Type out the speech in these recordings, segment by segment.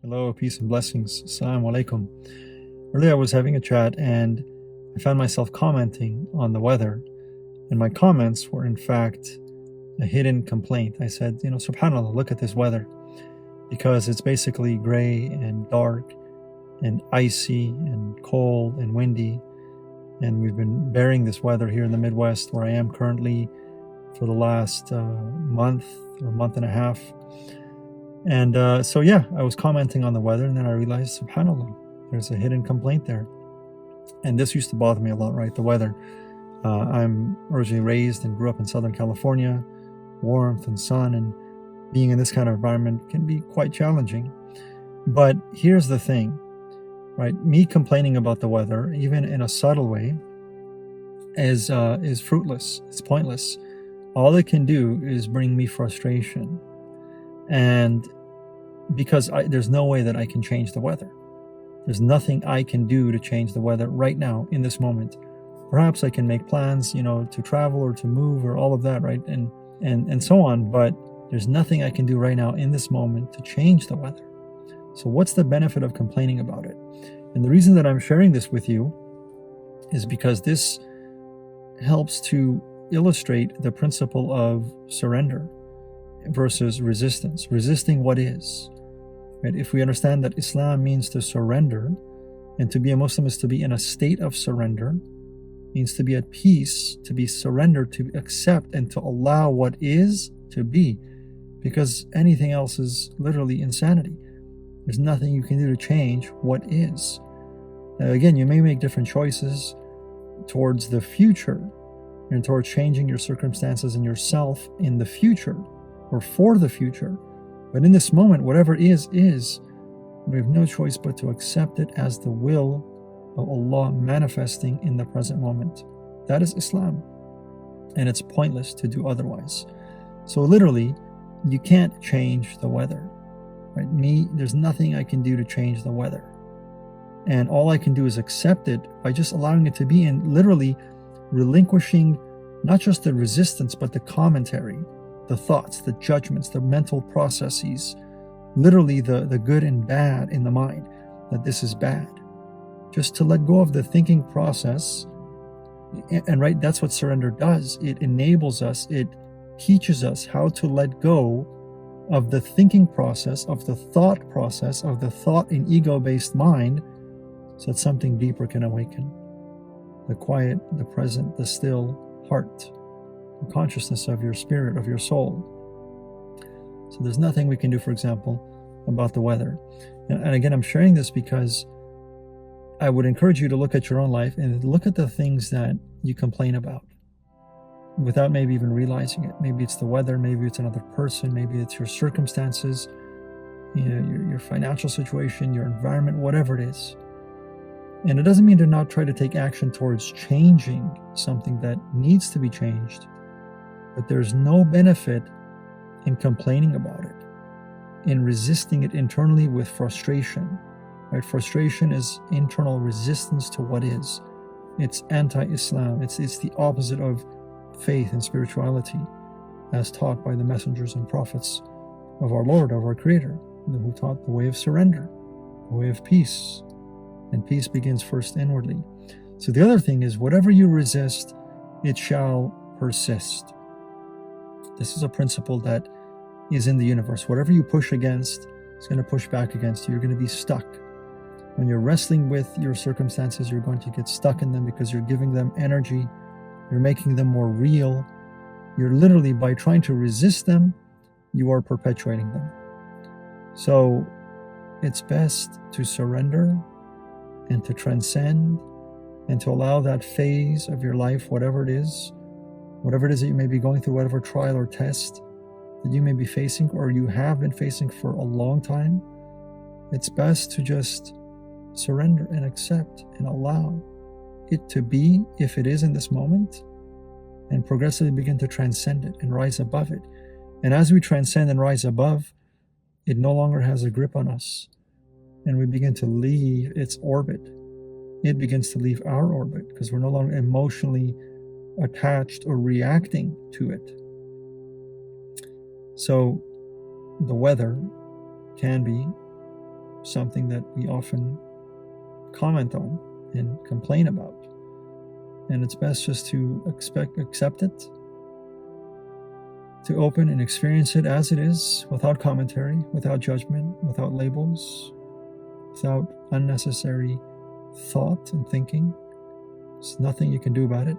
Hello, peace and blessings. Assalamu alaikum. Earlier I was having a chat and I found myself commenting on the weather, and my comments were in fact a hidden complaint. I said, subhanAllah, look at this weather, because it's basically gray and dark and icy and cold and windy, and we've been bearing this weather here in the Midwest where I am currently for the last month or month and a half. And so I was commenting on the weather, and then I realized, subhanAllah, there's a hidden complaint there. And this used to bother me a lot, right? The weather. I'm originally raised and grew up in Southern California. Warmth and sun, and being in this kind of environment can be quite challenging. But here's the thing, right? Me complaining about the weather, even in a subtle way, is fruitless. It's pointless. All it can do is bring me frustration. And because there's no way that I can change the weather. There's nothing I can do to change the weather right now in this moment. Perhaps I can make plans, to travel or to move or all of that, right? And so on. But there's nothing I can do right now in this moment to change the weather. So what's the benefit of complaining about it? And the reason that I'm sharing this with you is because this helps to illustrate the principle of surrender versus resistance. Resisting what is. Right? If we understand that Islam means to surrender, and to be a Muslim is to be in a state of surrender, means to be at peace, to be surrendered, to accept and to allow what is to be, because anything else is literally insanity. There's nothing you can do to change what is. Now, again, you may make different choices towards the future and towards changing your circumstances and yourself in the future or for the future. But in this moment, whatever is. We have no choice but to accept it as the will of Allah manifesting in the present moment. That is Islam. And it's pointless to do otherwise. So literally, you can't change the weather. Right? There's nothing I can do to change the weather. And all I can do is accept it by just allowing it to be, and literally relinquishing not just the resistance, but the commentary, the thoughts, the judgments, the mental processes, literally the good and bad in the mind, that this is bad. Just to let go of the thinking process. And right, that's what surrender does. It enables us, it teaches us how to let go of the thinking process, of the thought in ego-based mind, so that something deeper can awaken. The quiet, the present, the still heart, the consciousness of your spirit, of your soul. So there's nothing we can do, for example, about the weather. And again, I'm sharing this because I would encourage you to look at your own life and look at the things that you complain about without maybe even realizing it. Maybe it's the weather, maybe it's another person, maybe it's your circumstances, your financial situation, your environment, whatever it is. And it doesn't mean to not try to take action towards changing something that needs to be changed, but there's no benefit in complaining about it, in resisting it internally with frustration. Right? Frustration is internal resistance to what is. It's anti-Islam. It's the opposite of faith and spirituality, as taught by the messengers and prophets of our Lord, of our Creator, who taught the way of surrender, the way of peace. And peace begins first inwardly. So the other thing is, whatever you resist, it shall persist. This is a principle that is in the universe. Whatever you push against, it's going to push back against you. You're going to be stuck. When you're wrestling with your circumstances, you're going to get stuck in them because you're giving them energy. You're making them more real. You're literally, by trying to resist them, you are perpetuating them. So it's best to surrender and to transcend and to allow that phase of your life, whatever it is that you may be going through, whatever trial or test that you may be facing or you have been facing for a long time, it's best to just surrender and accept and allow it to be, if it is in this moment, and progressively begin to transcend it and rise above it. And as we transcend and rise above, it no longer has a grip on us, and we begin to leave its orbit. It begins to leave our orbit because we're no longer emotionally attached or reacting to it. So the weather can be something that we often comment on and complain about. And it's best just to accept it, to open and experience it as it is, without commentary, without judgment, without labels, without unnecessary thought and thinking. There's nothing you can do about it,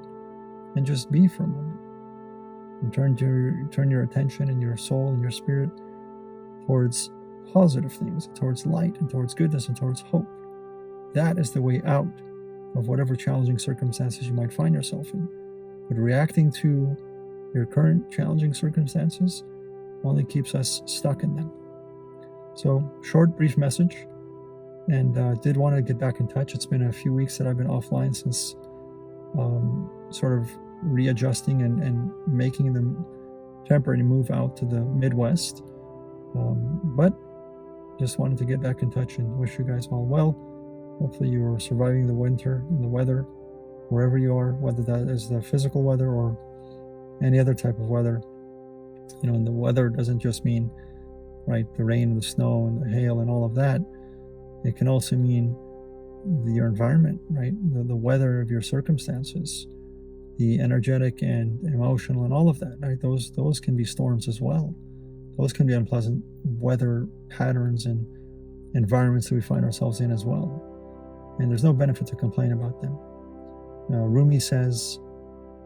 and just be for a moment. And turn your attention and your soul and your spirit towards positive things, towards light and towards goodness and towards hope. That is the way out of whatever challenging circumstances you might find yourself in. But reacting to your current challenging circumstances only keeps us stuck in them. So, short, brief message, and did want to get back in touch. It's been a few weeks that I've been offline since sort of readjusting and making the temporary move out to the Midwest. But just wanted to get back in touch and wish you guys all well. Hopefully you are surviving the winter and the weather wherever you are, whether that is the physical weather or any other type of weather. And the weather doesn't just mean, right, the rain and the snow and the hail and all of that. It can also mean your environment, right? The weather of your circumstances, the energetic and emotional and all of that, right? Those can be storms as well. Those can be unpleasant weather patterns and environments that we find ourselves in as well. And there's no benefit to complain about them. Rumi says,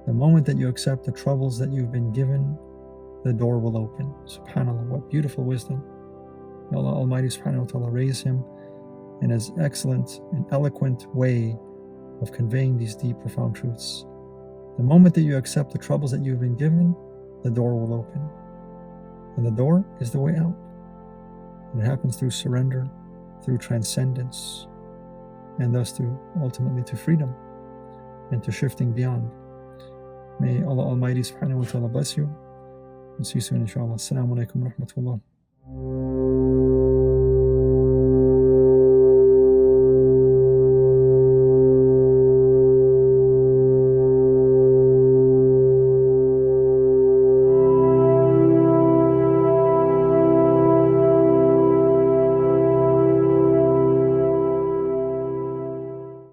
the moment that you accept the troubles that you've been given, the door will open. SubhanAllah, what beautiful wisdom. May Allah Almighty subhanahu wa ta'ala raise him in his excellent and eloquent way of conveying these deep, profound truths. The moment that you accept the troubles that you've been given, the door will open. And the door is the way out. And it happens through surrender, through transcendence, and thus ultimately to freedom and to shifting beyond. May Allah Almighty subhanahu wa ta'ala bless you. And see you soon inshallah. Assalamu alaikum wa rahmatullah.